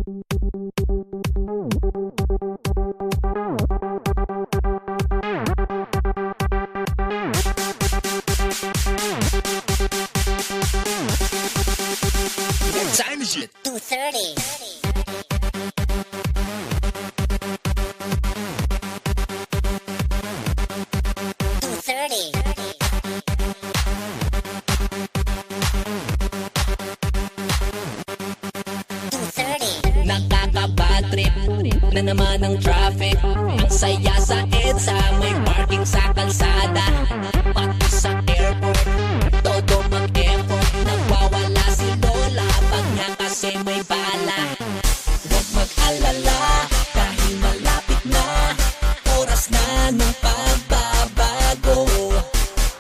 What time is it? 2:30. 2:30. Nakaka-bad trip na naman ang traffic. Ang saya sa EDSA, may parking sa kalsada. Pati sa airport, todo mag-effort. Nagwawala si Lola pag niya kasi may bala. Huwag mag-alala dahil malapit na oras na ng pagbabago.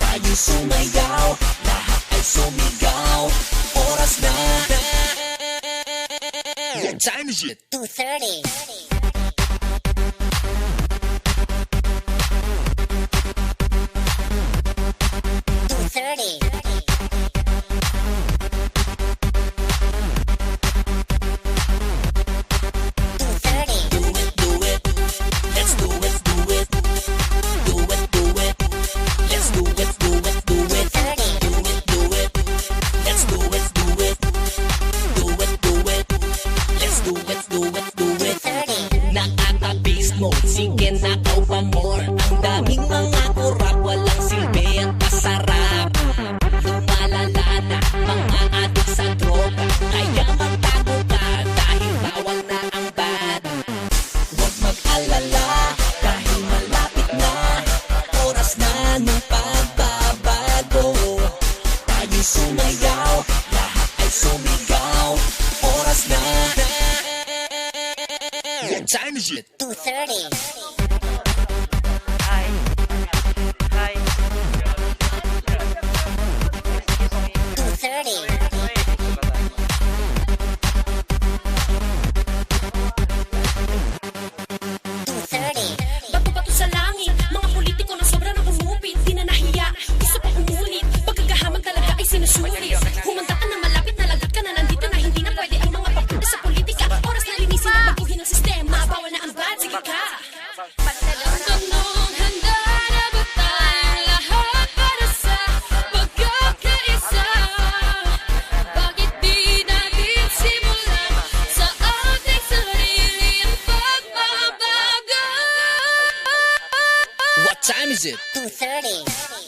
Tayo sumayaw, lahat ay sumigaw. Oras na. What time is it? 2:30. 2:30. 2:30. Do it, do it. Let's do it, do it. Do it, do it. Let's do it, do it, do it. 2:30. Do it, do it. Let's do it, do it. Do it, do it. Let's do it, do it, do it. 2:30. Nakaka-beast mode, sige na pa more. Ang daming mga kurap, walang silbi at pasarap. Lumalala na mga adik sa droga, kaya magtago ka dahil bawal na ang bad. Huwag mag-alala dahil malapit na oras na ng pagbabago. Tayo sumayaw, lahat ay sumigaw. Oras na. What time is it? 2:30. 2:30. 2:30. Bato-bato sa langit, mga politiko na sobra na umupit. Di na nahiya, gusto pa umulit. Pagkagahaman talaga ay sinusulit. Humanda ka na, malapit na lagot ka na. Nandito na, hindi na pwede ang mga papunta sa politika. Oras na linisin at baguhin ang sistema. Bawal na ang bad, sige ka. Tanong, handa na ba tayong lahat para sa pagkakaisa? Bakit di natin simulan sa ating sarili ang pagbabago? What time is it? 2:30.